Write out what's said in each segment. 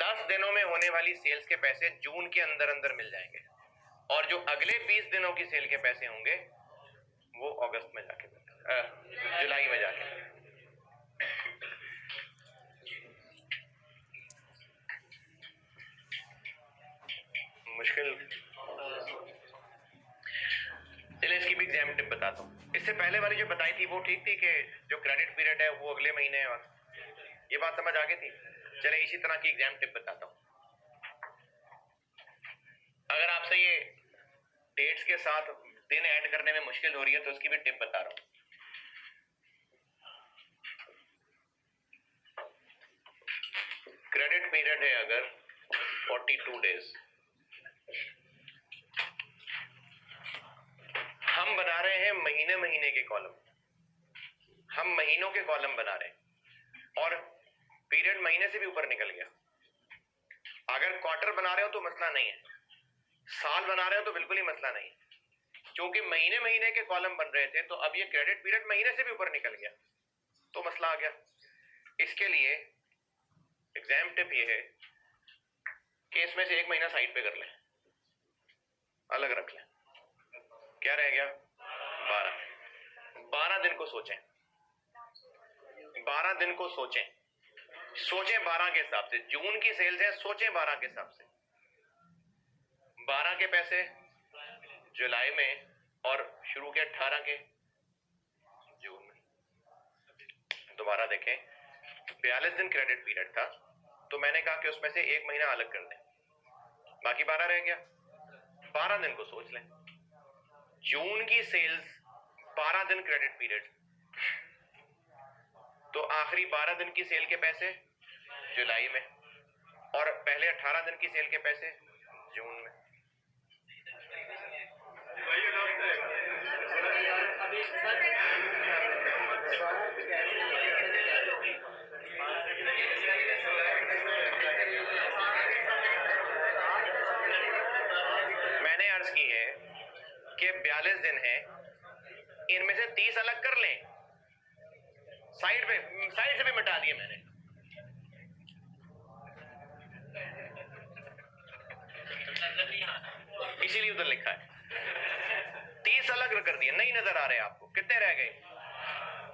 10 दिनों में होने वाली सेल्स के पैसे जून के अंदर अंदर मिल जाएंगे और जो अगले 20 दिनों की सेल के पैसे होंगे वो अगस्त में जाके जुलाई में जाके। मुश्किल। चलिए इसकी भी एग्जाम टिप बताता हूँ। इससे पहले वाली जो बताई थी वो ठीक थी कि जो क्रेडिट पीरियड है वो अगले महीने है, और ये बात समझ आ गई थी। चले इसी तरह की एग्जाम टिप बताता हूँ। अगर आपसे ये डेट्स के साथ दिन ऐड करने में मुश्किल हो रही है तो उसकी भी टिप बता रहा हूँ। क्रेडिट पीरियड है अगर 42 डेज, हम बना रहे हैं महीने महीने के कॉलम, हम महीनों के कॉलम बना रहे हैं और पीरियड महीने से भी ऊपर निकल गया। अगर क्वार्टर बना रहे हो तो मसला नहीं है, साल बना रहे हो तो बिल्कुल ही मसला नहीं, क्योंकि महीने महीने के कॉलम बन रहे थे तो अब ये क्रेडिट पीरियड महीने से भी ऊपर निकल गया तो मसला आ गया। इसके लिए एग्जाम टिप ये है कि इसमें से एक महीना साइड पे कर लें, अलग रख लें। क्या रह गया? 12 दिन को सोचें, 12 दिन को सोचें, सोचें 12 के हिसाब से। जून की सेल्स है, सोचें 12 के हिसाब से। 12 के पैसे जुलाई में और शुरू के 18 के जून में। दोबारा देखें, 42 दिन क्रेडिट पीरियड था तो मैंने कहा कि उसमें से एक महीना अलग कर दें, बाकी 12 रह गया। 12 दिन को सोच लें। जून की सेल्स 12 दिन क्रेडिट पीरियड, तो आखिरी 12 दिन की सेल के पैसे जुलाई में और पहले 18 दिन की सेल के पैसे जून में। मैंने अर्ज की है कि 42 दिन है, इनमें से 30 अलग कर लें, साइड से भी मिटा दिए मैंने। इसीलिए उधर लिखा है 30 अलग कर दिए, नहीं नजर आ रहे आपको? कितने रह गए?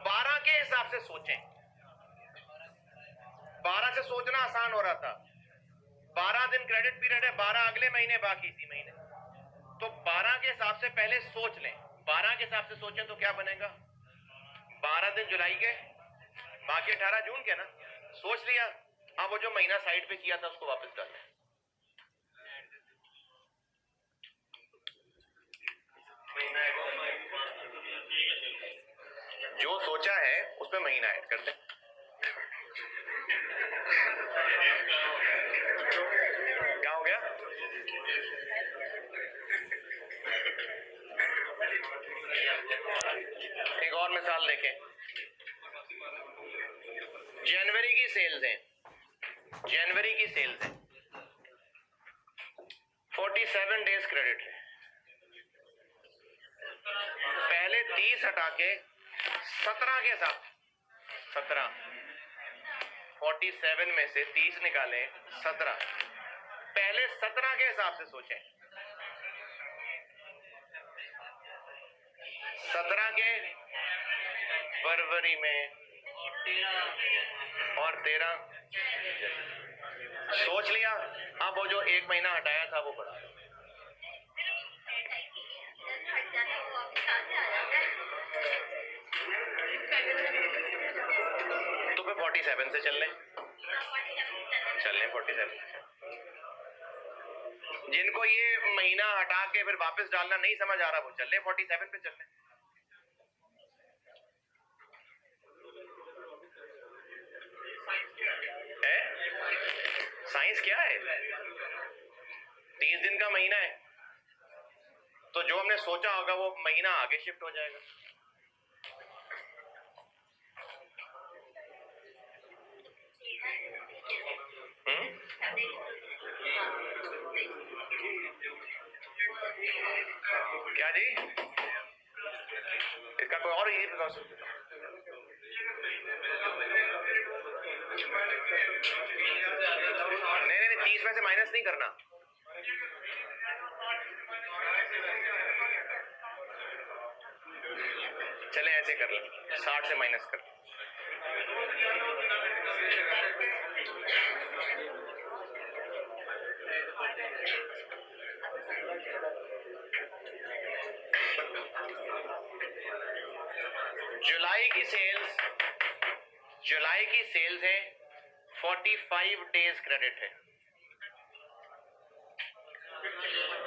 12 के हिसाब से सोचें। 12 से सोचना आसान हो रहा था। 12 दिन क्रेडिट पीरियड है, 12 अगले महीने, बाकी इसी महीने। तो 12 के हिसाब से पहले सोच लें। 12 के हिसाब से सोचें तो क्या बनेगा? 12 दिन जुलाई के, बाकी 18 जून के ना। सोच लिया, अब वो जो महीना साइड पे किया था उसको वापस डाल लें। जो सोचा है उसमें महीना ऐड कर दें। क्या हो गया? एक और मिसाल देखें। जनवरी की सेल्स हैं, जनवरी की सेल्स हैं 47 डेज क्रेडिट है। पहले 30 हटा के 17 के साथ 17, 47 में से 30 निकालें, 17। पहले 17 के हिसाब से सोचें। 17 के फरवरी में और 13 सोच लिया। अब वो जो एक महीना हटाया था वो बढ़ा। तो फिर 47 से चल लें 47। जिनको ये महीना हटा के फिर वापस डालना नहीं समझ आ रहा वो चल लें 47 पे चल लें। साइंस क्या है? 30 दिन का महीना है तो जो हमने सोचा होगा वो महीना आगे शिफ्ट हो जाएगा। क्या जी? इसका कोई और इजी प्रोसेस? नहीं, 30 में से माइनस नहीं करना। चले ऐसे कर ले, 60 से माइनस कर। जुलाई की सेल्स है 45 डेज क्रेडिट है।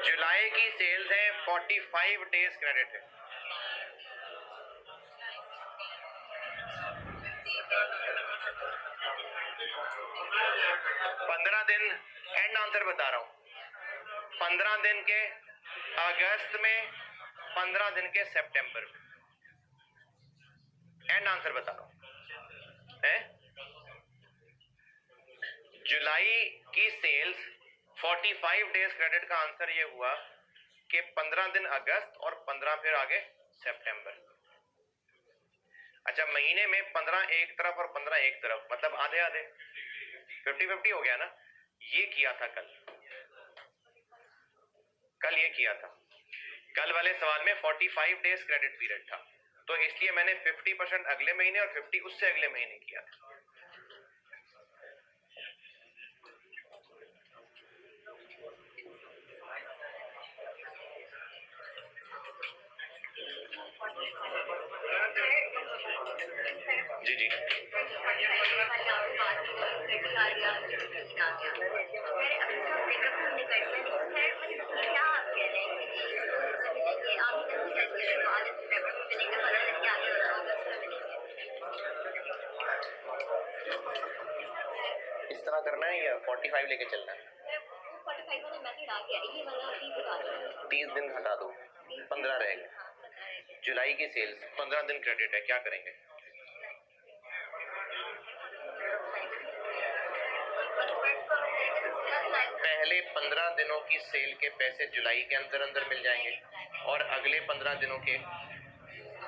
जुलाई की सेल्स है 45 डेज क्रेडिट है। पंद्रह दिन एंड आंसर बता रहा हूं, 15 दिन के अगस्त में, 15 दिन के सितंबर में, एंड आंसर बता रहा हूं। जुलाई की सेल्स 45 डेज क्रेडिट का आंसर ये हुआ कि 15 दिन अगस्त और 15 फिर आगे सितंबर। अच्छा, महीने में 15 एक तरफ और 15 एक तरफ, मतलब आधे आधे, 50-50 हो गया ना। ये किया था कल ये किया था। कल वाले सवाल में 45 डेज क्रेडिट पीरियड था, तो इसलिए मैंने 50% अगले महीने और 50 उससे अगले महीने किया था। जी जी इस तरह करना है या 45 लेके चलना है? 30 दिन हटा दो, 15 रहेगा। जुलाई की सेल्स 15 दिन क्रेडिट है, क्या करेंगे? पहले 15 दिनों की सेल के पैसे जुलाई के अंदर अंदर मिल जाएंगे और अगले 15 दिनों के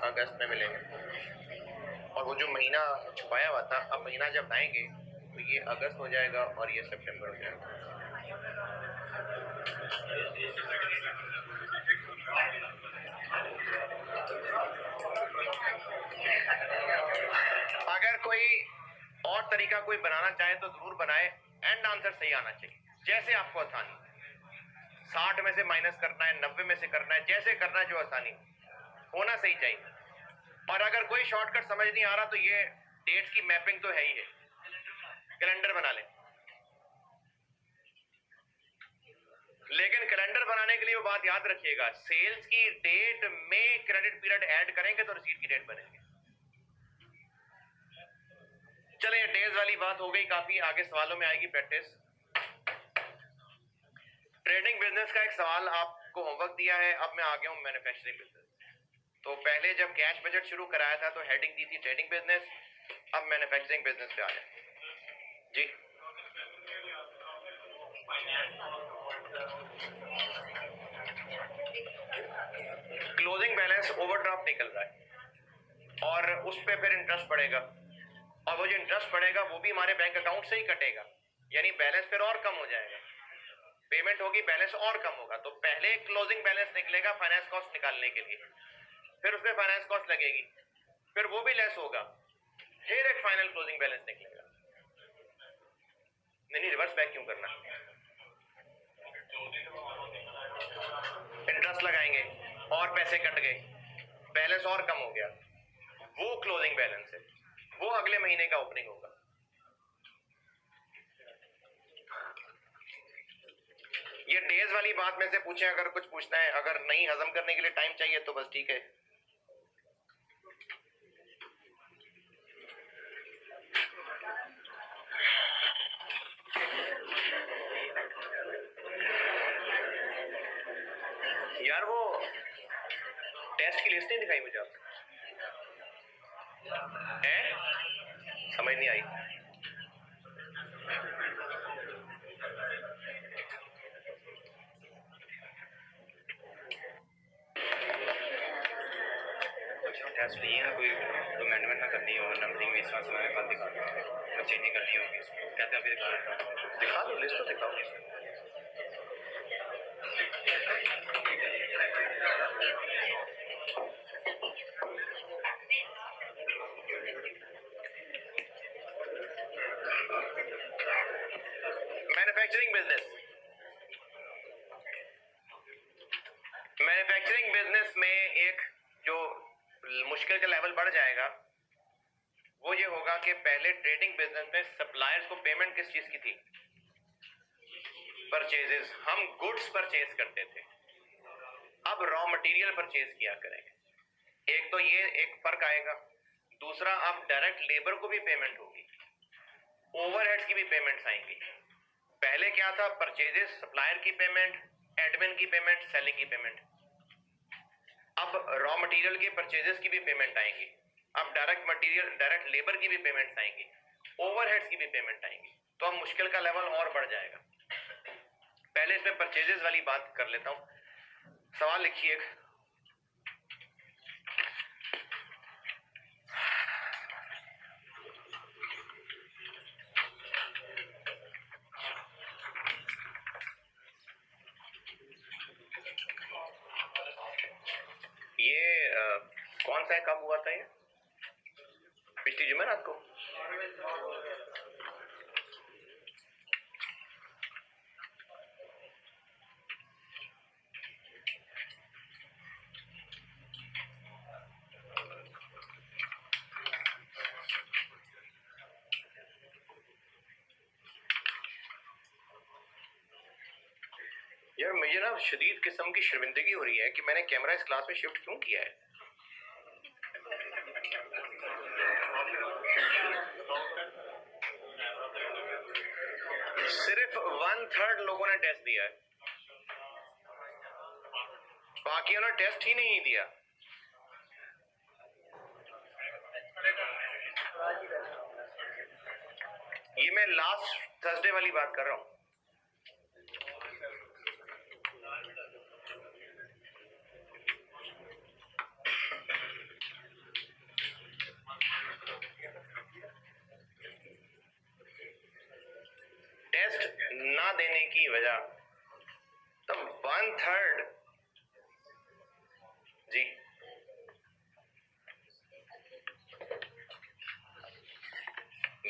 अगस्त में मिलेंगे। और वो जो महीना छुपाया हुआ था, अब महीना जब लाएंगे तो ये अगस्त हो जाएगा और ये सितंबर हो जाएगा। अगर कोई और तरीका कोई बनाना चाहे तो जरूर बनाए, एंड आंसर सही आना चाहिए, जैसे आपको आसानी। 60 में से माइनस करना है, 90 में से करना है, जैसे करना है जो आसानी होना सही चाहिए। और अगर कोई शॉर्टकट समझ नहीं आ रहा तो ये डेट्स की मैपिंग तो है ही है, कैलेंडर बना ले। लेकिन कैलेंडर बनाने के लिए वो बात याद रखिएगा, सेल्स की डेट में क्रेडिट पीरियड ऐड करेंगे तो रिसीट की डेट बनेंगे। चलिए, डेज वाली बात हो गई काफी, आगे सवालों में आएगी प्रैक्टिस। ट्रेडिंग बिजनेस का एक सवाल आपको होमवर्क दिया है, अब मैं आ गया हूं मैन्युफैक्चरिंग बिजनेस। तो पहले जब कैश बजट शुरू कराया था तो हेडिंग दी थी ट्रेडिंग बिजनेस, अब मैन्युफैक्चरिंग बिजनेस पे आ जाए जी। क्लोजिंग बैलेंस ओवरड्राफ्ट निकल रहा है और उस पर फिर इंटरेस्ट पड़ेगा, और वो जो इंटरेस्ट पड़ेगा वो भी हमारे बैंक अकाउंट से ही कटेगा, यानी बैलेंस फिर और कम हो जाएगा। पेमेंट होगी, बैलेंस और कम होगा। तो पहले क्लोजिंग बैलेंस निकलेगा फाइनेंस कॉस्ट निकालने के लिए, फिर उसमें फाइनेंस कॉस्ट लगेगी, फिर वो भी लेस होगा, फिर एक फाइनल क्लोजिंग बैलेंस निकलेगा। नहीं, रिवर्स बैक क्यों करना? इंटरेस्ट लगाएंगे और पैसे कट गए, बैलेंस और कम हो गया, वो क्लोजिंग बैलेंस है, वो अगले महीने का ओपनिंग होगा। ये डेज वाली बात में से पूछे अगर कुछ पूछना है, अगर नहीं हजम करने के लिए टाइम चाहिए तो बस ठीक है। यार वो टेस्ट की लिस्ट नहीं दिखाई मुझे आपने, समझ नहीं आई। टेस्ट लिए ना कोई तो अमेंडमेंट ना करनी हो नंबरिंग में इस बात से मैंने कल दिखा दिया चेंजिंग करनी होगी कहते हैं अभी दिखा दो, लिस्ट तो दिखाओ। मैन्युफैक्चरिंग बिजनेस, मैन्युफैक्चरिंग बिजनेस में एक जो मुश्किल का लेवल बढ़ जाएगा वो ये होगा कि पहले ट्रेडिंग बिजनेस में सप्लायर्स को पेमेंट किस चीज की थी? परचेजेस। हम गुड्स परचेज करते थे, अब रॉ मटेरियल परचेज किया करेंगे। एक तो ये एक फर्क आएगा। दूसरा, अब डायरेक्ट लेबर को भी पेमेंट होगी, ओवरहेड्स की भी पेमेंट्स आएंगी। पहले क्या था? परचेजेस, सप्लायर की पेमेंट, एडमिन की पेमेंट, सेलिंग की पेमेंट। अब रॉ मटेरियल के परचेजेस की भी पेमेंट आएंगी, अब डायरेक्ट मटेरियल, डायरेक्ट लेबर की भी पेमेंट्स आएंगी, ओवरहेड्स की भी पेमेंट आएंगी। तो अब मुश्किल का लेवल और बढ़ जाएगा। पहले इसमें परचेजेस वाली बात कर लेता हूं। सवाल लिखिए। ये कौन सा है, कब हुआ था ये? पिछली जुमेरात को। यार मुझे ना शदीद किस्म की शर्मिंदगी हो रही है कि मैंने कैमरा इस क्लास में शिफ्ट क्यों किया है। सिर्फ 1/3 लोगों ने टेस्ट दिया है, बाकियों ने टेस्ट ही नहीं दिया। ये मैं लास्ट थर्सडे वाली बात कर रहा हूं। टेस्ट ना देने की वजह तो 1/3 जी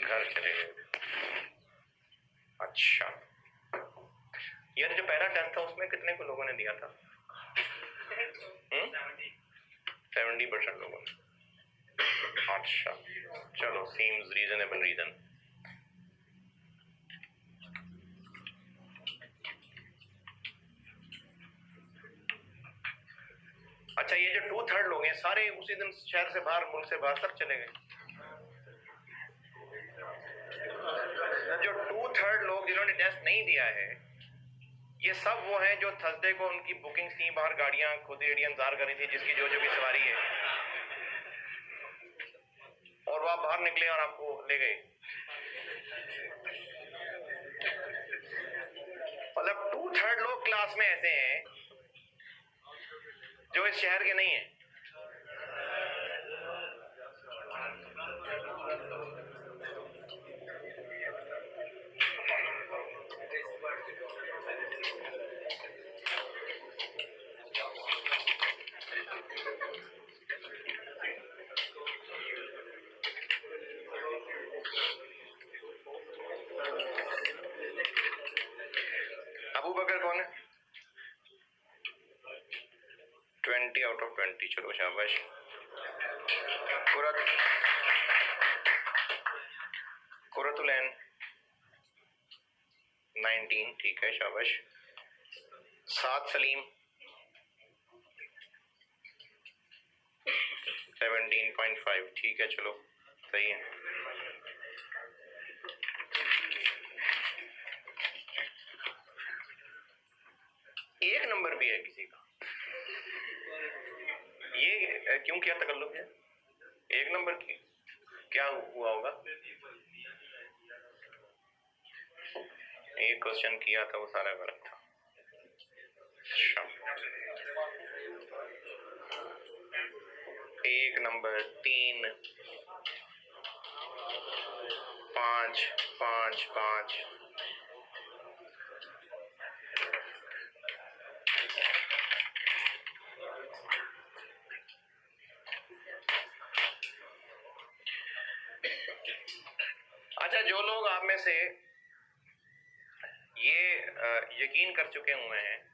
घर चले गए। अच्छा यार, जो पहला टेस्ट था उसमें कितने को लोगों ने दिया था? 70% लोगों ने। अच्छा चलो, सीम्स रीजनेबल रीजन। अच्छा, ये जो 2/3 लोग हैं सारे उसी दिन शहर से बाहर, मुल्क से बाहर सब चले गए। जो 2/3 लोग जिन्होंने टेस्ट नहीं दिया है, ये सब वो हैं जो थर्सडे को उनकी बुकिंग्स थी, बाहर गाड़ियां खुद ही इंतजार कर रही थी जिसकी जो भी सवारी है, और वो आप बाहर निकले और आपको ले गए। मतलब 2/3 लोग क्लास में ऐसे हैं जो इस शहर के नहीं है। अबू बकर कौन है? 20 आउट ऑफ 20। चलो शाबाश। कुरतुलैन 19, ठीक है शाबाश। साद सलीम 17.5, ठीक है चलो सही है। एक नंबर भी है किसी का, ये क्यों क्या तकल्लुफ है? एक नंबर की क्या हुआ होगा? एक क्वेश्चन किया था वो सारा गलत था। 1 नंबर 3 5 5 5 अच्छा, जो लोग आप में से ये यकीन कर चुके हुए हैं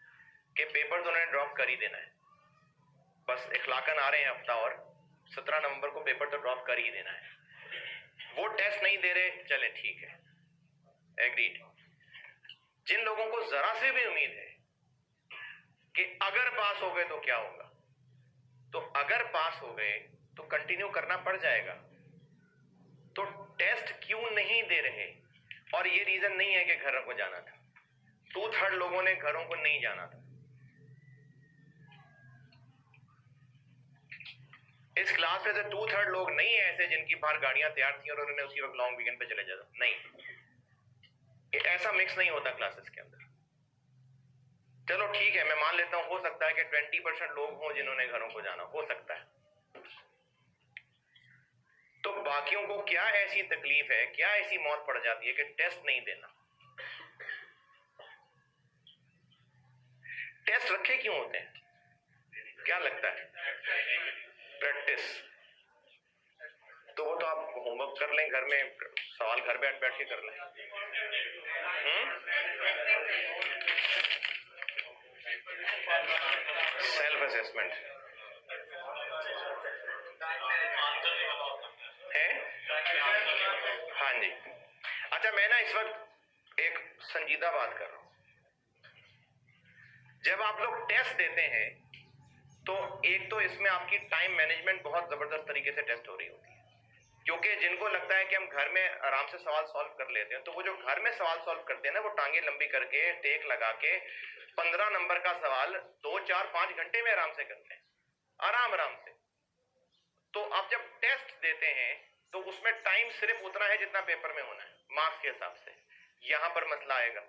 कि पेपर तो उन्होंने ड्रॉप कर ही देना है, बस इखलाकन आ रहे हैं हफ्ता और 17 नवंबर को पेपर तो ड्रॉप कर ही देना है, वो टेस्ट नहीं दे रहे, चले ठीक है, एग्रीड। जिन लोगों को जरा से भी उम्मीद है कि अगर पास हो गए तो क्या होगा, तो अगर पास हो गए तो कंटिन्यू करना पड़ जाएगा, तो टेस्ट क्यों नहीं दे रहे? और ये रीजन नहीं है कि घरों को जाना था, 2/3 लोगों ने घरों को नहीं जाना था। इस क्लास में से 2/3 लोग नहीं है ऐसे जिनकी बाहर गाड़ियां तैयार थी और उन्होंने उसी वक्त लॉन्ग वीकेंड पे चले जाना, नहीं, ऐसा मिक्स नहीं होता क्लासेस के अंदर। चलो ठीक है, मैं मान लेता हूं, हो सकता है कि 20% लोग हों जिन्होंने घरों को जाना, हो सकता है। तो बाकियों को क्या ऐसी तकलीफ है, क्या ऐसी मौत पड़ जाती है कि टेस्ट नहीं देना? टेस्ट रखे क्यों होते हैं, क्या लगता है? प्रैक्टिस। तो वो तो आप होमवर्क कर लें घर में, सवाल घर बैठ बैठ के कर लें। सेल्फ असेसमेंट है, हाँ जी। अच्छा, मैं ना इस वक्त एक संजीदा बात कर रहा हूं। जब आप लोग टेस्ट देते हैं तो एक तो इसमें आपकी टाइम मैनेजमेंट बहुत जबरदस्त तरीके से टेस्ट हो रही होती है, क्योंकि जिनको लगता है कि हम घर में आराम से सवाल सॉल्व कर लेते हैं, तो वो जो घर में सवाल सॉल्व करते हैं ना, वो टांगे लंबी करके टेक लगा के 15 नंबर का सवाल 2 4 5 घंटे में आराम से करते हैं, आराम से। तो आप जब टेस्ट देते हैं तो उसमें टाइम सिर्फ उतना है जितना पेपर में होना है, मार्क्स के हिसाब से। यहां पर मसला आएगा।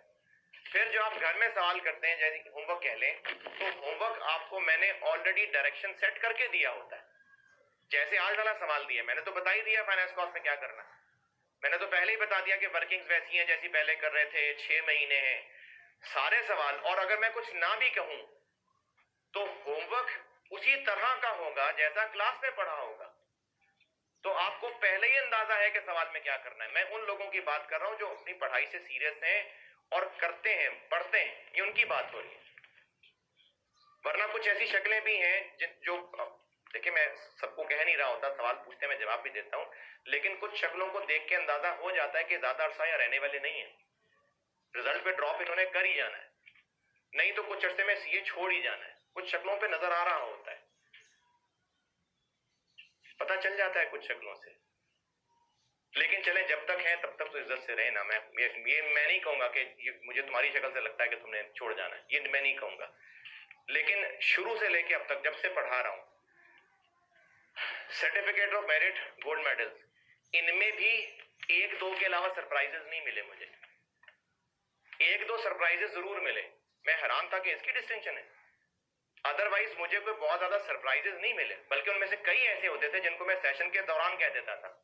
फिर जो आप घर में सवाल करते हैं, जैसे होमवर्क कह लें, तो होमवर्क आपको मैंने ऑलरेडी डायरेक्शन सेट करके दिया होता है। जैसे आज वाला सवाल दिया, मैंने तो बता ही दिया फाइनेंस कॉस्ट में क्या करना है। मैंने तो पहले ही बता दिया कि वर्किंग्स वैसी हैं जैसी पहले कर रहे थे, 6 महीने हैं सारे सवाल। और अगर मैं कुछ ना भी कहूं तो होमवर्क उसी तरह का होगा जैसा क्लास में पढ़ा होगा, तो आपको पहले ही अंदाजा है कि सवाल में क्या करना है। मैं उन लोगों की बात कर रहा हूं जो अपनी पढ़ाई से सीरियस हैं और करते हैं, पढ़ते हैं, ये उनकी बात हो रही है। वरना कुछ ऐसी शक्लें भी हैं जो, देखिए मैं सबको कह नहीं रहा होता, सवाल पूछते मैं जवाब भी देता हूं, लेकिन कुछ शक्लों को देख के अंदाजा हो जाता है कि ज्यादा अरसा यहाँ रहने वाले नहीं है, रिजल्ट पे ड्रॉप इन्होंने कर ही जाना है, नहीं तो कुछ अरसे में सीए छोड़ ही जाना है। कुछ शक्लों पे नजर आ रहा होता है, पता चल जाता है कुछ शक्लों से। लेकिन चले, जब तक हैं तब तक तो इज्जत से रहे ना। मैं नहीं कहूंगा कि मुझे तुम्हारी शक्ल से लगता है कि तुमने छोड़ जाना है, ये मैं नहीं कहूंगा। लेकिन शुरू से लेके अब तक जब से पढ़ा रहा हूं, certificate of merit, gold medals, इनमें भी 1-2 के अलावा सरप्राइजेस नहीं मिले मुझे। 1-2 सरप्राइजेस जरूर मिले, मैं हैरान था कि इसकी डिस्टिंक्शन है। अदरवाइज मुझे कोई बहुत ज्यादा सरप्राइजेस नहीं मिले, बल्कि उनमें से कई ऐसे होते थे जिनको मैं सेशन के दौरान कह देता था।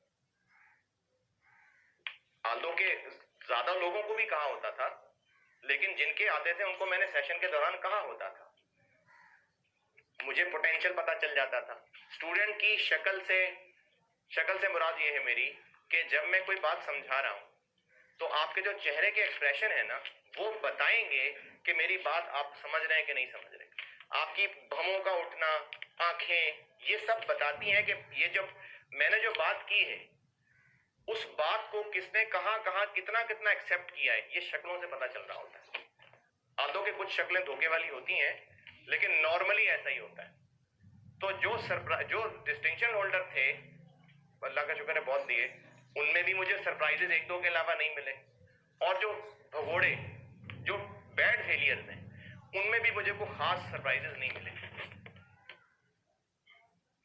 आदों के ज्यादा लोगों को भी कहा होता था, लेकिन जिनके आते थे उनको मैंने सेशन के दौरान कहा होता था। मुझे पोटेंशियल पता चल जाता था स्टूडेंट की शक्ल से मुराद ये है मेरी कि जब मैं कोई बात समझा रहा हूं तो आपके जो चेहरे के एक्सप्रेशन है ना, वो बताएंगे कि मेरी बात आप समझ रहे हैं कि नहीं समझ रहे। आपकी भमों का उठना, आंखें, ये सब बताती हैं कि ये जो मैंने जो बात की है उस बात को किसने कहा कितना एक्सेप्ट किया है, ये शक्लों से पता चल रहा होता है। आदों के कुछ शक्लें धोखे वाली होती हैं, लेकिन नॉर्मली ऐसा ही होता है। तो जो डिस्टिंक्शन होल्डर थे, अल्लाह का शुक्र है बहुत दिए, उनमें भी मुझे सरप्राइजेस 1-2 के अलावा नहीं मिले। और जो भगोड़े, जो बैड फेलियर्स हैं, उनमें भी मुझे कोई खास सरप्राइजेस नहीं मिले।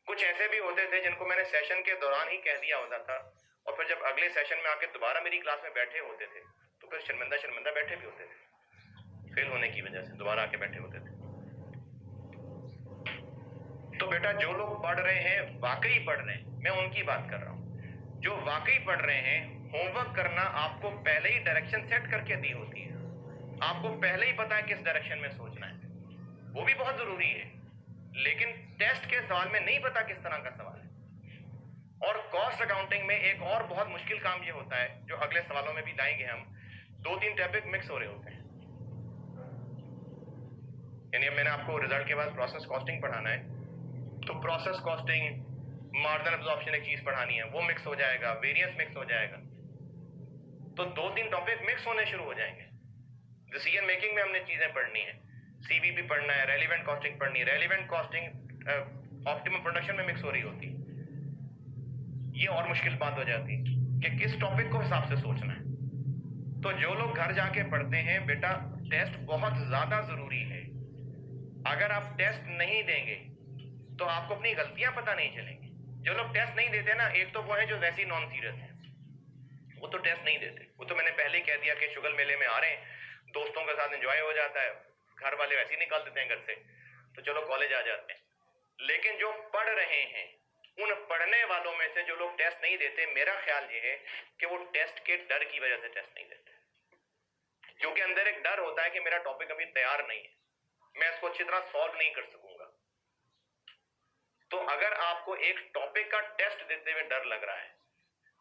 कुछ ऐसे भी होते थे जिनको मैंने सेशन के दौरान ही कह दिया होता था, और फिर जब अगले सेशन में आके दोबारा मेरी क्लास में बैठे होते थे तो फिर शर्मिंदा बैठे भी होते थे, फेल होने की वजह से दोबारा आके बैठे होते थे। तो बेटा जो लोग पढ़ रहे हैं, वाकई पढ़ रहे हैं, मैं उनकी बात कर रहा हूं। जो वाकई पढ़ रहे हैं, होमवर्क करना आपको पहले ही डायरेक्शन सेट करके दी होती है, आपको पहले ही पता है किस डायरेक्शन में सोचना है, वो भी बहुत जरूरी है। लेकिन टेस्ट के सवाल में नहीं पता किस तरह का सवाल है। और कॉस्ट अकाउंटिंग में एक और बहुत मुश्किल काम ये होता है, जो अगले सवालों में भी लाएंगे हम, 2-3 टॉपिक मिक्स हो रहे होते हैं। यानी मैंने आपको रिजल्ट के बाद प्रोसेस कॉस्टिंग पढ़ाना है, तो प्रोसेस कॉस्टिंग, मार्जिन एब्जॉर्प्शन एक चीज पढ़ानी है, वो मिक्स हो जाएगा, वेरिएंस मिक्स हो जाएगा, तो 2-3 टॉपिक मिक्स होने शुरू हो जाएंगे। डिसीजन मेकिंग में हमने चीजें पढ़नी है, सीवीपी पढ़ना है, रेलिवेंट कॉस्टिंग पढ़नी है, रेलिवेंट कॉस्टिंग ऑप्टिमम प्रोडक्शन में मिक्स हो रही होती, ये और मुश्किल बात हो जाती कि किस टॉपिक को हिसाब से सोचना है। तो जो लोग घर जाके पढ़ते हैं, बेटा टेस्ट बहुत ज्यादा जरूरी है। अगर आप टेस्ट नहीं देंगे तो आपको अपनी गलतियां पता नहीं चलेंगी। जो लोग टेस्ट नहीं देते ना, एक तो वो है जो वैसे ही नॉन सीरियस है, वो तो टेस्ट नहीं देते। वो तो मैंने पहले ही कह दिया कि शुगर मेले में आ रहे हैं, दोस्तों के साथ एंजॉय हो जाता है, घर वाले वैसे ही निकाल देते हैं घर से, तो चलो कॉलेज आ जाते हैं। लेकिन जो पढ़ रहे हैं, उन पढ़ने वालों में से जो लोग टेस्ट नहीं देते, मेरा ख्याल ये है कि वो टेस्ट के डर की वजह से टेस्ट नहीं देते, क्योंकि अंदर एक डर होता है कि मेरा टॉपिक अभी तैयार नहीं है, मैं इसको अच्छी तरह सॉल्व नहीं कर सकूंगा। तो अगर आपको एक टॉपिक का टेस्ट देते हुए डर लग रहा है,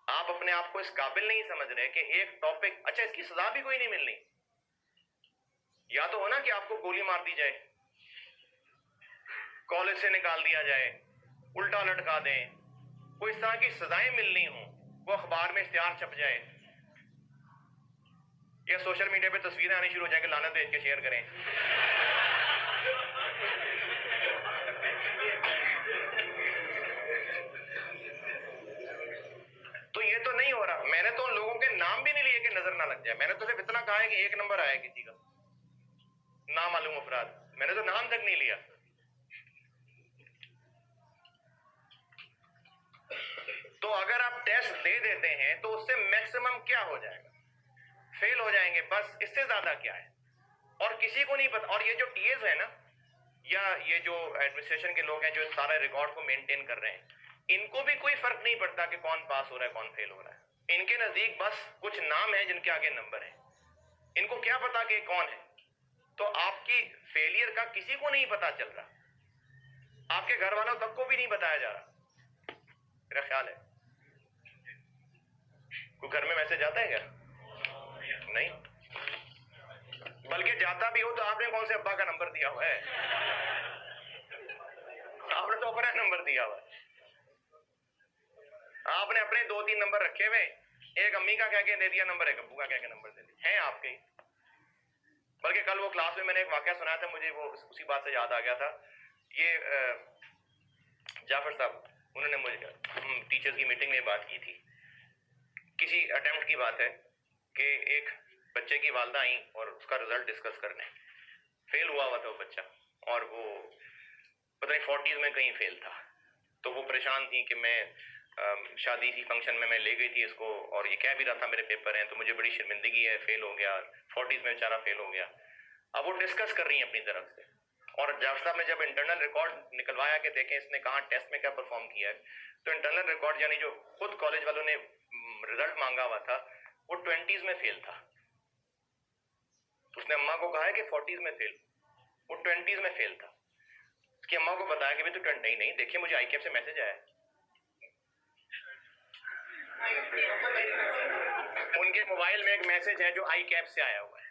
आप अपने आप को इस काबिल नहीं समझ रहे कि एक टॉपिक, अच्छा इसकी सजा भी कोई नहीं मिलनी, या तो हो ना कि आपको गोली मार दी जाए, कॉलेज से निकाल दिया जाए, उल्टा लटका दें, कोई इस तरह की सजाएं मिलनी हो, वो अखबार में इश्तिहार छप जाए, या सोशल मीडिया पे तस्वीरें आनी शुरू हो जाए कि लानत भेज के शेयर करें। तो ये तो नहीं हो रहा। मैंने तो उन लोगों के नाम भी नहीं लिए कि नजर ना लग जाए, मैंने तो सिर्फ इतना कहा है कि 1 नंबर आया किसी का, ना मालूम अफराद, मैंने तो नाम तक नहीं लिया। तो अगर आप टेस्ट दे देते हैं तो उससे मैक्सिमम क्या हो जाएगा, फेल हो जाएंगे, बस इससे ज्यादा क्या है। और किसी को नहीं पता। और ये जो टीएस है ना, या ये जो एडमिनिस्ट्रेशन के लोग हैं जो सारा रिकॉर्ड को मेंटेन कर रहे हैं, इनको भी कोई फर्क नहीं पड़ता कि कौन पास हो रहा है कौन फेल हो रहा है। इनके नजदीक बस कुछ नाम है जिनके आगे नंबर है, इनको क्या पता कि कौन है। तो आपकी फेलियर का किसी को नहीं पता चल रहा, आपके घर वालों तक को भी नहीं बताया जा रहा, मेरा ख्याल है। कोई घर में मैसेज आता है क्या? नहीं, बल्कि जाता भी हो तो आपने कौन से अब्बा का नंबर दिया हुआ है? आपने तो अपना नंबर दिया हुआ है। आपने अपने 2-3 नंबर रखे हुए, एक अम्मी का कह के दे दिया नंबर, एक अब्बू का कह के नंबर दे दिया, है आपके। बल्कि कल वो क्लास में मैंने एक वाकया सुनाया था, मुझे वो उसी बात से याद आ गया था। ये जाफर साहब, उन्होंने मुझे, हम टीचर्स की मीटिंग में बात की थी, किसी अटेम्प्ट की बात है कि एक बच्चे की वालदा आई और उसका रिजल्ट डिस्कस करने, फेल हुआ था वो बच्चा, और वो पता नहीं 40s में कहीं फेल था। तो वो परेशान थी कि मैं शादी थी, फंक्शन में मैं ले गई थी इसको, और ये कह भी रहा था मेरे पेपर हैं, तो मुझे बड़ी शर्मिंदगी है, फेल हो गया, 40s में बेचारा फेल हो गया। अब वो डिस्कस कर रही है अपनी तरफ से, और जाफर साहब ने जब इंटरनल रिकॉर्ड निकलवाया कि देखें इसने कहाँ टेस्ट में क्या परफॉर्म किया है, तो इंटरनल रिकॉर्ड यानी जो खुद कॉलेज वालों ने रिजल्ट मांगा हुआ था, वो 20s में फेल था। उसने अम्मा को कहा है कि 40s में फेल, वो 20s में फेल था। उसकी अम्मा को बताया कि भाई तो नहीं देखिए मुझे आईकैप से मैसेज आया है। उनके मोबाइल में एक मैसेज है जो आईकैप से आया हुआ है।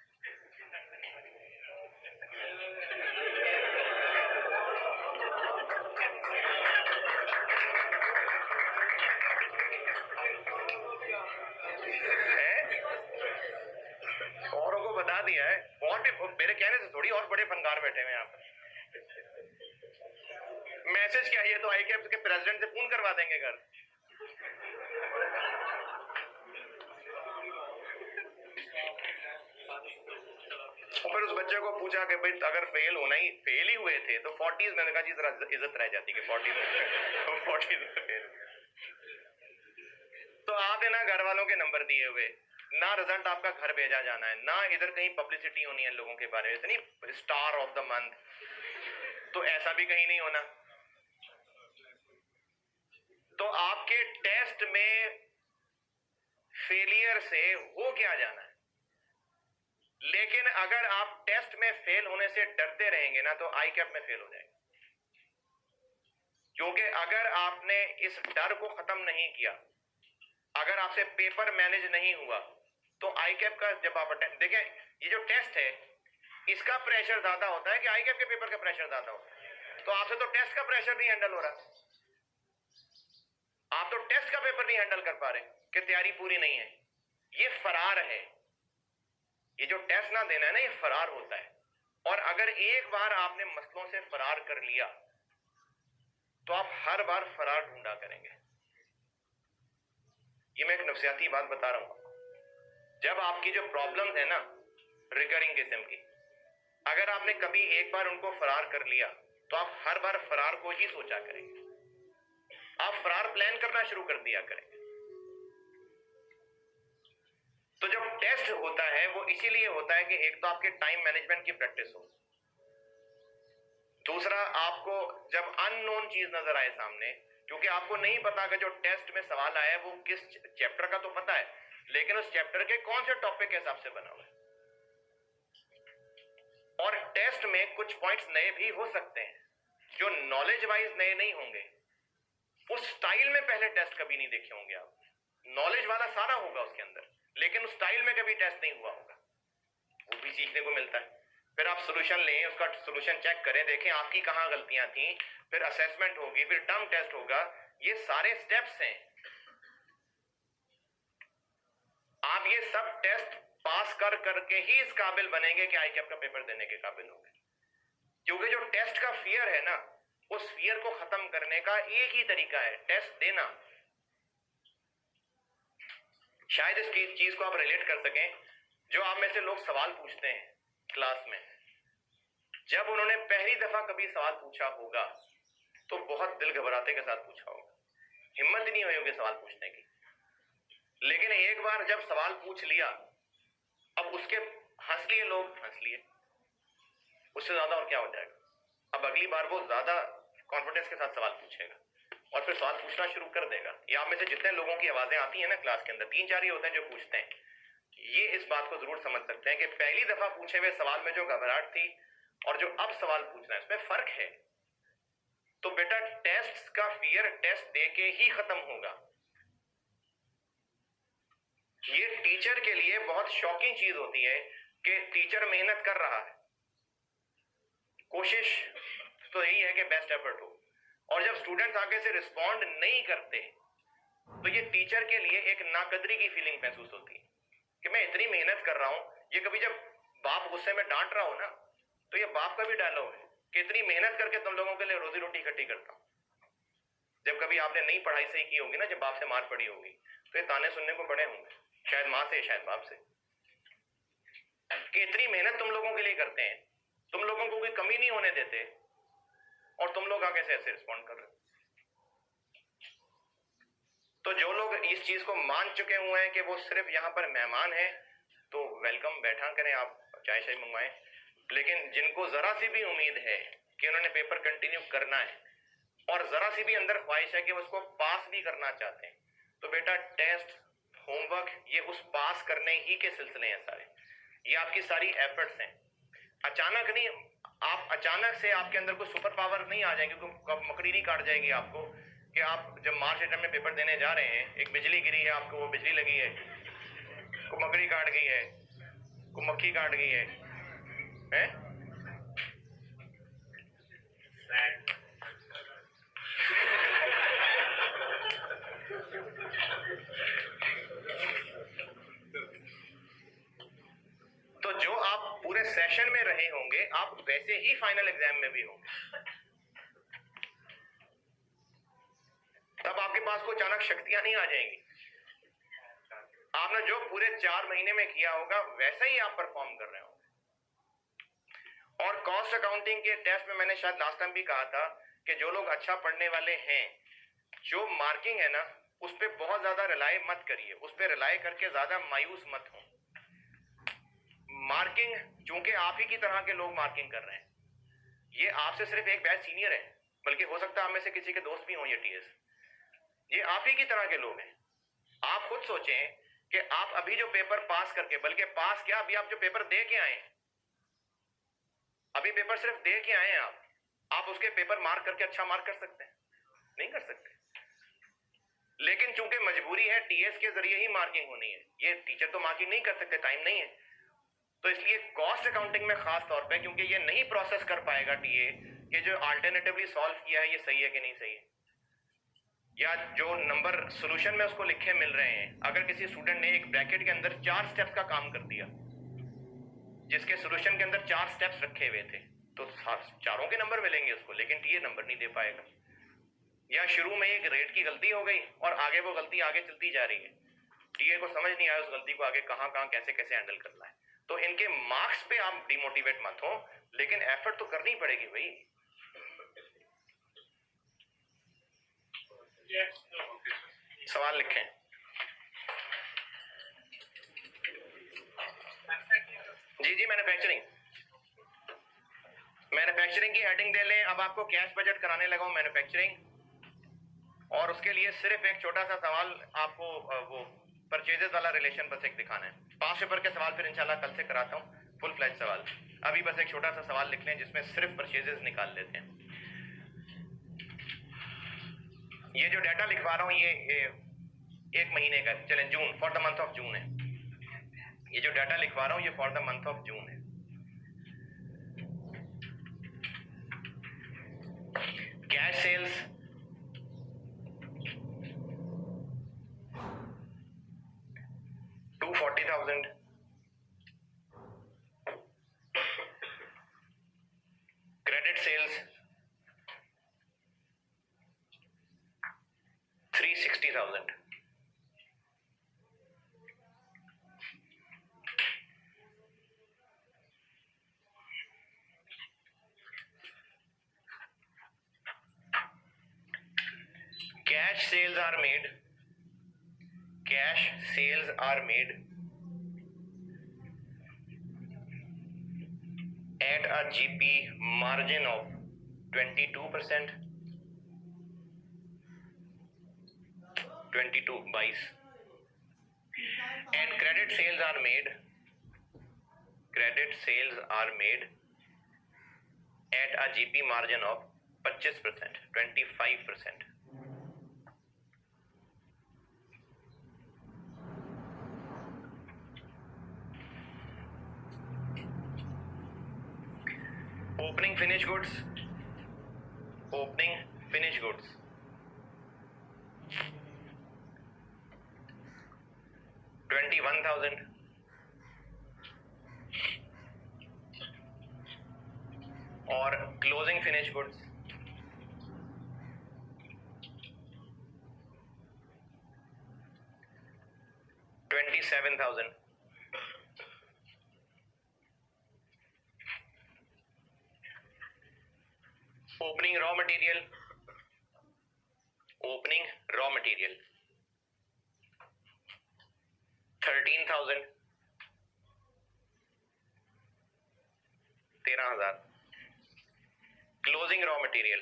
औरों को बता दिया है, और भी मेरे कहने से थोड़ी, और बड़े फनकार बैठे हुए हैं यहाँ पर। मैसेज क्या है, तो आईकैप के प्रेसिडेंट से फोन करवा देंगे घर। फिर उस बच्चे को पूछा कि भाई अगर फेल ही हुए थे तो 40s में, कहा जी जरा इज्जत रह जाती कि 40s में 40s में फेल। तो आपने ना घर वालों के नंबर दिए हुए, ना रिजल्ट आपका घर भेजा जाना है, ना इधर कहीं पब्लिसिटी होनी है लोगों के बारे में, इतनी स्टार ऑफ द मंथ, तो ऐसा भी कहीं नहीं होना। तो आपके टेस्ट में फेलियर से हो क्या जाना है। लेकिन अगर आप टेस्ट में फेल होने से डरते रहेंगे ना तो आई कैप में फेल हो जाएंगे। क्योंकि अगर आपने इस डर को खत्म नहीं किया, अगर आपसे पेपर मैनेज नहीं हुआ, तो आई कैप का जब आप देखें, ये जो टेस्ट है इसका प्रेशर ज्यादा होता है कि आई कैप के पेपर का प्रेशर ज्यादा होता है। तो आपसे तो टेस्ट का प्रेशर नहीं हैंडल हो रहा, आप तो टेस्ट का पेपर नहीं हैंडल कर पा रहे कि तैयारी पूरी नहीं है। ये फरार है, ये जो टेस्ट ना देना है ना, ये फरार होता है। और अगर एक बार आपने मसलों से फरार कर लिया तो आप हर बार फरार ढूंढा करेंगे। ये मैं एक नफसियाती बात बता रहा हूं। जब आपकी जो प्रॉब्लम्स है ना रिकरिंग किस्म की, अगर आपने कभी एक बार उनको फरार कर लिया तो आप हर बार फरार को ही सोचा करेंगे, आप फरार प्लान करना शुरू कर दिया करेंगे। तो जब टेस्ट होता है वो इसीलिए होता है कि एक तो आपके टाइम मैनेजमेंट की प्रैक्टिस हो, दूसरा आपको जब अननोन चीज नजर आए सामने, क्योंकि आपको नहीं पता कि जो टेस्ट में सवाल आया है वो किस चैप्टर का, तो पता है लेकिन उस चैप्टर के कौन से टॉपिक के हिसाब से बना हुआ है। और टेस्ट में कुछ पॉइंट्स नए भी हो सकते हैं जो नॉलेज वाइज नए नहीं होंगे। उस स्टाइल में पहले टेस्ट कभी नहीं देखे होंगे आप, नॉलेज वाला सारा होगा उसके अंदर, लेकिन उस स्टाइल में कभी टेस्ट नहीं हुआ होगा, वो भी सीखने को मिलता है। फिर आप सोल्यूशन लें, उसका सोल्यूशन चेक करें, देखें आपकी कहां गलतियां थी, फिर असेसमेंट होगी, फिर टर्म टेस्ट होगा। ये सारे स्टेप्स हैं। आप ये सब टेस्ट पास कर करके ही इस काबिल बनेंगे कि आई कैप का पेपर देने के काबिल होंगे। क्योंकि जो टेस्ट का फियर है ना, उस फियर को खत्म करने का एक ही तरीका है, टेस्ट देना। शायद इस चीज को आप रिलेट कर सकें। जो आप में से लोग सवाल पूछते हैं क्लास में, जब उन्होंने पहली दफा कभी सवाल पूछा होगा तो बहुत दिल घबराते के साथ पूछा होगा, हिम्मत नहीं हुई होगी सवाल पूछने की। लेकिन एक बार जब सवाल पूछ लिया, अब उसके हंस लिए लोग, हंस लिए, उससे ज्यादा और क्या हो जाएगा। अब अगली बार वो ज्यादा कॉन्फिडेंस के साथ सवाल पूछेगा और फिर सवाल पूछना शुरू कर देगा। ये आप में से जितने लोगों की आवाजें आती है ना क्लास के अंदर, 3-4 ही होते हैं जो पूछते हैं, ये इस बात को जरूर समझ सकते हैं कि पहली दफा पूछे हुए सवाल में जो घबराहट थी और जो अब सवाल पूछना है इसमें फर्क है। तो बेटा टेस्ट का फियर टेस्ट दे के ही खत्म होगा। ये टीचर के लिए बहुत शॉकिंग चीज होती है कि टीचर मेहनत कर रहा है, कोशिश तो यही है कि बेस्ट एफर्ट हो, और जब स्टूडेंट्स आगे से रिस्पॉन्ड नहीं करते तो ये टीचर के लिए एक नाकदरी की फीलिंग महसूस होती है कि मैं इतनी मेहनत कर रहा हूं। ये कभी जब बाप गुस्से में डांट रहा हो ना, तो ये बाप का भी डायलॉग है कि इतनी मेहनत करके तुम लोगों के लिए रोजी रोटी इकट्ठी करता हूं। जब कभी आपने नई पढ़ाई सही की होगी ना, जब बाप से मार पड़ी होगी, तो ये ताने सुनने को बड़े होंगे, शायद मां से शायद बाप से, कि इतनी मेहनत तुम लोगों के लिए करते हैं, तुम लोगों को कोई कमी नहीं होने देते, और तुम लोग आगे से ऐसे रिस्पॉन्ड कर रहे हो। तो जो लोग इस चीज को मान चुके हुए हैं कि वो सिर्फ यहां पर मेहमान है, तो वेलकम, बैठा करें, आप चाय शाय मंगवाएं। लेकिन जिनको जरा सी भी उम्मीद है कि उन्होंने पेपर कंटिन्यू करना है और जरा सी भी अंदर ख्वाहिश है कि वो उसको पास भी करना चाहते हैं, तो बेटा टेस्ट, होमवर्क, ये उस पास करने ही के सिलसिले हैं सारे। ये आपकी सारी एफर्ट्स हैं। अचानक नहीं, आप अचानक से आपके अंदर कोई सुपर पावर नहीं आ जाएंगे, क्योंकि मकड़ी नहीं काट जाएगी आपको कि आप जब मार्च एटम में पेपर देने जा रहे हैं, एक बिजली गिरी है आपको, वो बिजली लगी है, को मकड़ी काट गई है, को मक्खी काट गई है, हैं? तो जो आप पूरे सेशन में रहे होंगे, आप वैसे ही फाइनल एग्जाम में भी होंगे। तब आपके पास को अचानक शक्तियां नहीं आ जाएंगी। आपने जो पूरे 4 महीने में किया होगा वैसा ही आप परफॉर्म कर रहे होंगे। और कॉस्ट अकाउंटिंग के टेस्ट में मैंने शायद लास्ट टाइम भी कहा था कि जो लोग अच्छा पढ़ने वाले हैं, जो मार्किंग है ना, उस पर बहुत ज्यादा रिलाय मत करिए, उस पर रिलाय करके ज्यादा मायूस मत हो। मार्किंग, चूंकि आप ही की तरह के लोग मार्किंग कर रहे हैं, ये आपसे सिर्फ एक बैच सीनियर है, बल्कि हो सकता है आप में से किसी के दोस्त भी हों ये टीएस, ये आप ही की तरह के लोग हैं। आप खुद सोचें कि आप अभी जो पेपर पास करके, बल्कि पास क्या, अभी आप जो पेपर दे के आए हैं, अभी पेपर सिर्फ दे के आए हैं आप उसके पेपर मार्क करके अच्छा मार्क कर सकते हैं? नहीं कर सकते। लेकिन चूंकि मजबूरी है, टीएस के जरिए ही मार्किंग होनी है, ये टीचर तो मार्किंग नहीं कर सकते, टाइम नहीं है। तो इसलिए कॉस्ट अकाउंटिंग में खास तौर पे, क्योंकि ये नहीं प्रोसेस कर पाएगा टीए कि जो अल्टरनेटिवली सॉल्व किया है ये सही है कि नहीं सही है, या जो नंबर सॉल्यूशन में उसको लिखे मिल रहे हैं, अगर किसी स्टूडेंट ने एक ब्रैकेट के अंदर 4 स्टेप्स का काम कर दिया, जिसके सॉल्यूशन के अंदर 4 स्टेप्स रखे हुए थे, तो चारों के नंबर मिलेंगे उसको, लेकिन टीए नंबर नहीं दे पाएगा। या शुरू में एक रेट की गलती हो गई और आगे वो गलती आगे चलती जा रही है, टीए को समझ नहीं आया उस गलती को आगे कहां कहां कैसे कैसे हैंडल करना है। तो इनके मार्क्स पे आप डिमोटिवेट मत हो, लेकिन एफर्ट तो करनी पड़ेगी भाई। सवाल लिखें। जी जी, मैन्युफैक्चरिंग की हेडिंग दे लें। अब आपको कैश बजट कराने लगा हूं मैन्युफैक्चरिंग, और उसके लिए सिर्फ एक छोटा सा सवाल आपको वो परचेजेस वाला रिलेशन बस एक दिखाना है। 5 पेपर के सवाल फिर इंशाल्लाह कल से कराता हूँ, फुल फ्लैश सवाल। अभी बस एक छोटा सा सवाल लिख लें जिसमें सिर्फ परचेजेस निकाल लेते हैं। ये जो डाटा लिखवा रहा हूँ ये 1 महीने का, चलें जून, for the month of June है। ये जो डाटा लिखवा रहा हूँ ये for the month of June है। Cash sales 240,000, credit sales 360,000, cash sales are made at a GP margin of 22%, 22 and credit sales are made at a GP margin of 25%, 25%. Opening finished goods 21,000, और closing finished goods 27,000, opening raw material 13,000, 13,000, closing raw material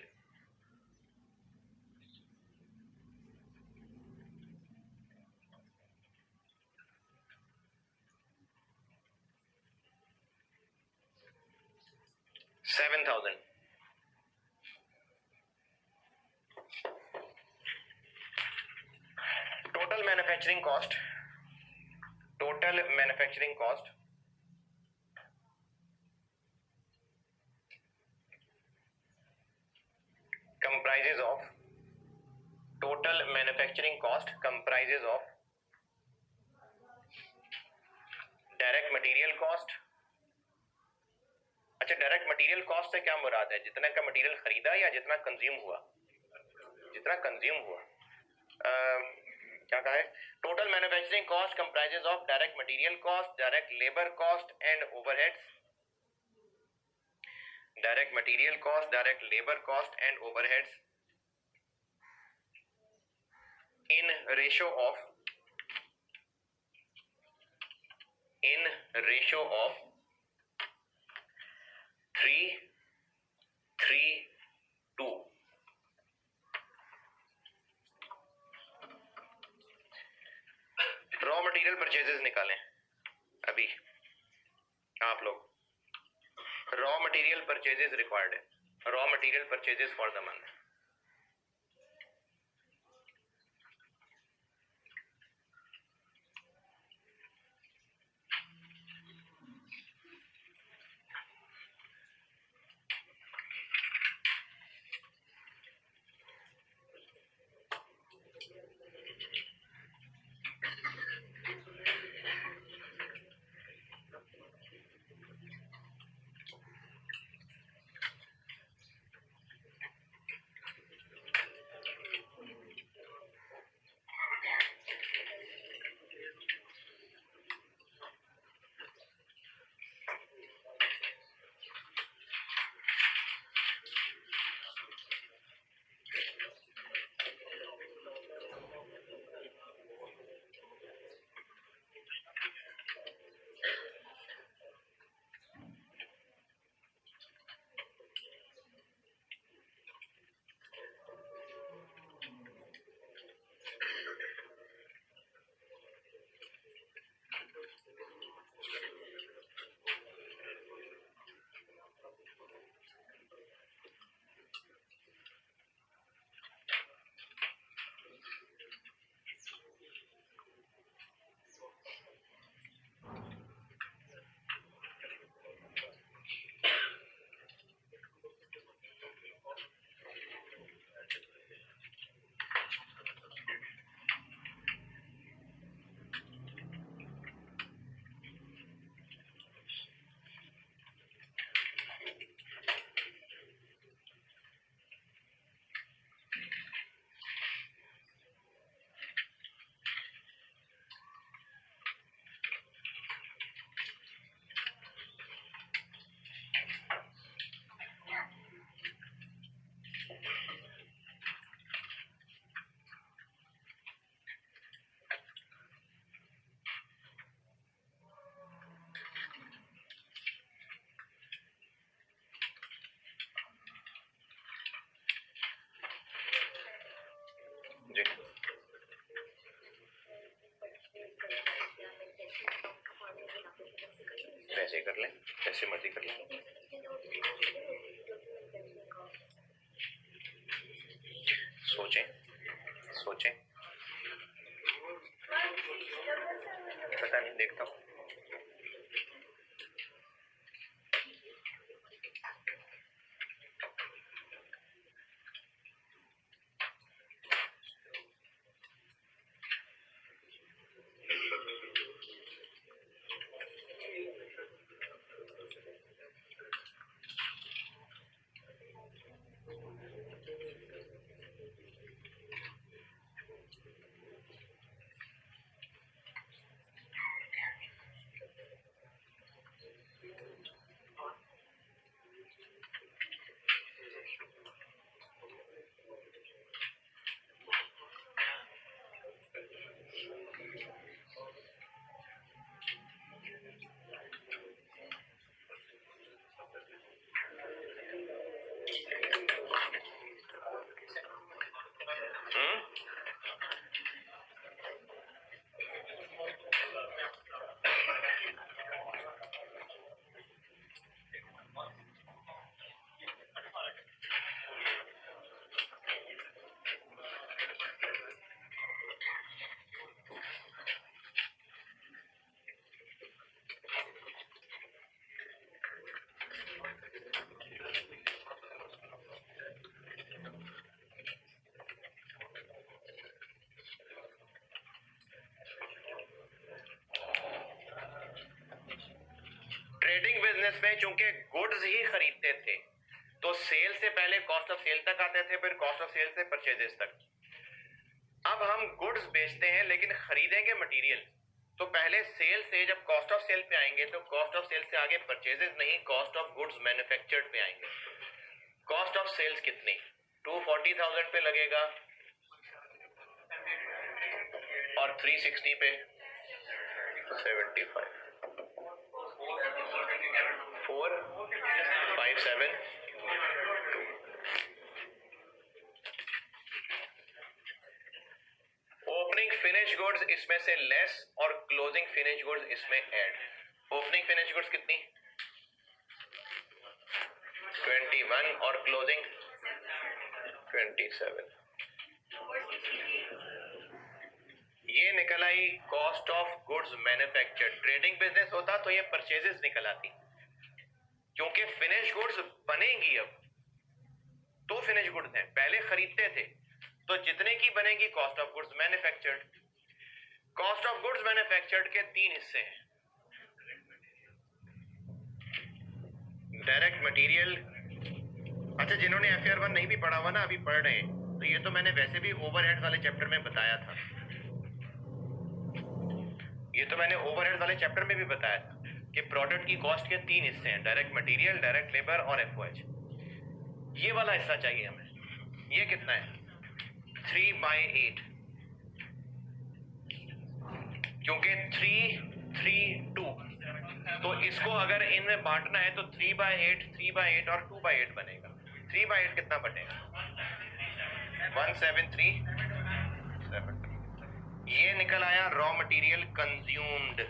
7,000. Total manufacturing cost comprises of direct material cost. अच्छा, direct material cost से क्या मुराद है? जितना का material खरीदा या जितना कंज्यूम हुआ? जितना कंज्यूम हुआ। क्या कहा है? Total manufacturing cost comprises of direct material cost, direct labour cost and overheads. Direct material cost, direct labour cost and overheads in ratio of 3:3:2. Material purchases निकालें अभी आप लोग। रॉ मटेरियल परचेजेस रिक्वायर्ड है, raw material purchases for the month. जी ऐसे कर लें, जैसे मर्जी कर लें। सोचें सोचें, पता नहीं, देखता हूँ। ट्रेडिंग बिजनेस में चूंकि गुड्स ही खरीदते थे तो सेल से पहले कॉस्ट ऑफ सेल तक आते थे, फिर कॉस्ट ऑफ सेल से परचेजेस तक। अब हम गुड्स बेचते हैं लेकिन खरीदेंगे मटेरियल, तो पहले सेल से जब कॉस्ट ऑफ सेल पे आएंगे तो कॉस्ट ऑफ सेल से आगे परचेजेस नहीं, कॉस्ट ऑफ गुड्स मैन्युफैक्चर्ड पे आएंगे। कॉस्ट ऑफ सेल्स कितनी 240,000 पे लगेगा और 360 पे 75, 457, ओपनिंग फिनिश फिनिश गुड्स इसमें से लेस और क्लोजिंग फिनिश गुड्स इसमें ऐड। ओपनिंग फिनिश गुड्स कितनी? 21 और क्लोजिंग 27। ये निकल आई cost of goods manufactured. Trading business होता तो ये परचेजेस निकल आती, क्योंकि फिनिश गुड्स बनेंगी अब तो फिनिश गुड्स हैं, पहले खरीदते थे तो जितने की बनेगी cost of goods manufactured. Cost of goods manufactured के 3 हिस्से हैं। डायरेक्ट मटेरियल, अच्छा जिन्होंने FR1 नहीं भी पढ़ा हुआ ना, अभी पढ़ रहे हैं, तो ये तो मैंने वैसे भी ओवरहेड्स वाले चैप्टर में बताया था। ये तो मैंने ओवरहेड्स वाले चैप्टर में भी बताया था कि प्रोडक्ट की कॉस्ट के 3 हिस्से हैं, डायरेक्ट मटेरियल, डायरेक्ट लेबर और FOH। ये वाला हिस्सा चाहिए हमें। ये कितना है? 3/8, क्योंकि 3, 3, 2, तो इसको अगर इनमें बांटना है तो 3/8, 3/8 और 2/8 बनेगा। 3/8 कितना बनेगा? 17373। ये निकल आया रॉ मटेरियल कंज्यूम्ड।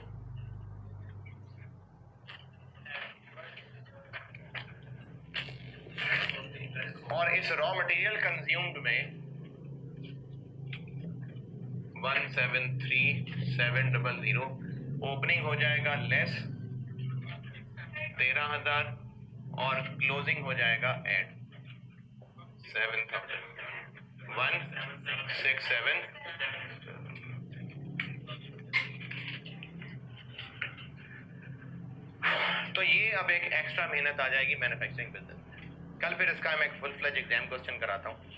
और इस रॉ मटेरियल कंज्यूम्ड में 173,700 ओपनिंग हो जाएगा लेस 13,000 और क्लोजिंग हो जाएगा ऐड 7,000। 167। तो ये अब एक एक्स्ट्रा मेहनत आ जाएगी मैन्युफैक्चरिंग बिजनेस में। कल फिर इसका मैं एक फुल फ्लेज एग्जाम क्वेश्चन कराता हूँ।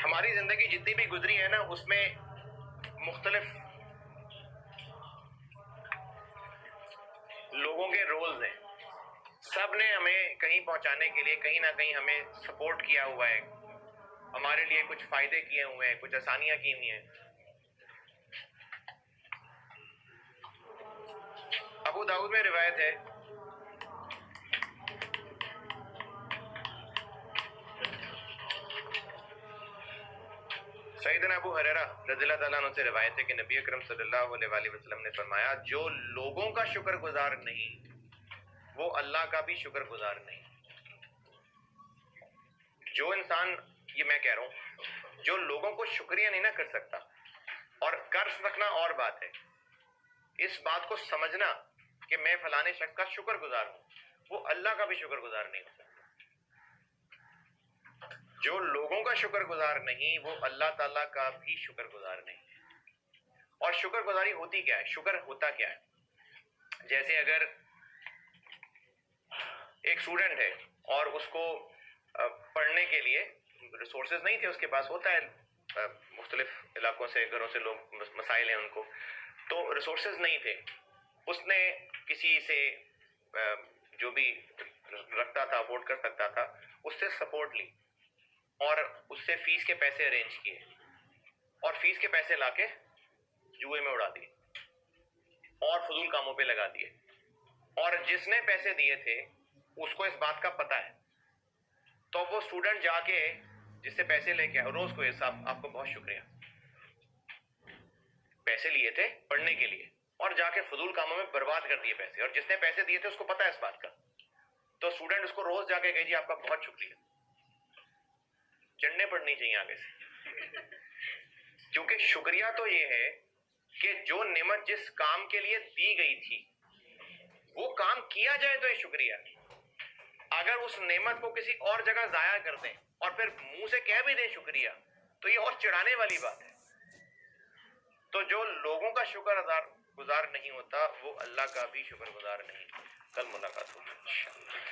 हमारी जिंदगी जितनी भी गुजरी है ना, उसमें मुख्तलिफ लोगों के रोल्स हैं। सब ने हमें कहीं पहुंचाने के लिए कहीं ना कहीं हमें सपोर्ट किया हुआ है, हमारे लिए कुछ फायदे किए हुए हैं, कुछ आसानियां की हुई हैं। अबू दाऊद में रिवायत है, सैयदना अबू हुरैरा रज़ियल्लाहु ताला अन्हु से रिवायत है कि नबी अकरम सल्लल्लाहु अलैहि वसल्लम ने फरमाया, जो लोगों का शुक्रगुजार नहीं वो अल्लाह का भी शुक्रगुजार नहीं। जो इंसान, ये मैं कह रहा हूं, जो लोगों को शुक्रिया नहीं ना कर सकता, और कर सकना और बात है, इस बात को समझना कि मैं फलाने शख्स का शुक्रगुजार हूं, वो अल्लाह का भी शुक्रगुजार नहीं हो सकता। जो लोगों का शुक्रगुजार नहीं वो अल्लाह ताला का भी शुक्रगुजार नहीं। और शुक्रगुजारी होती क्या है? शुक्र होता क्या है? जैसे अगर एक स्टूडेंट है और उसको पढ़ने के लिए रिसोर्सेज नहीं थे उसके पास, होता है मुख्तलिफ इलाकों से, घरों से लोग मसाइल हैं उनको, तो रिसोर्सेज नहीं थे, उसने किसी से जो भी रखता था, अफोर्ड कर सकता था, उससे सपोर्ट ली और उससे फीस के पैसे अरेंज किए और फीस के पैसे लाके जुए में उड़ा दिए और फजूल कामों पे लगा दिए। और जिसने पैसे दिए थे उसको इस बात का पता है, तो वो स्टूडेंट जाके जिससे पैसे लेके आया रोज को, साहब आपको बहुत शुक्रिया, पैसे लिए थे पढ़ने के लिए और जाके फजूल कामों में बर्बाद कर दिए पैसे, और जिसने पैसे दिए थे उसको पता है इस बात का, तो स्टूडेंट उसको रोज जाके कहे जी आपका बहुत शुक्रिया। चढ़ने पड़नी चाहिए आगे से, क्योंकि शुक्रिया तो ये है कि जो नेमत जिस काम के लिए दी गई थी वो काम किया जाए तो ये शुक्रिया। अगर उस नेमत को किसी और जगह जाया कर दें और फिर मुंह से कह भी दें शुक्रिया, तो ये और चिढ़ाने वाली बात है। तो जो लोगों का शुक्र गुजार नहीं होता, वो अल्लाह का भी शुक्रगुजार नहीं। कल मुलाकात होगी इंशाअल्लाह।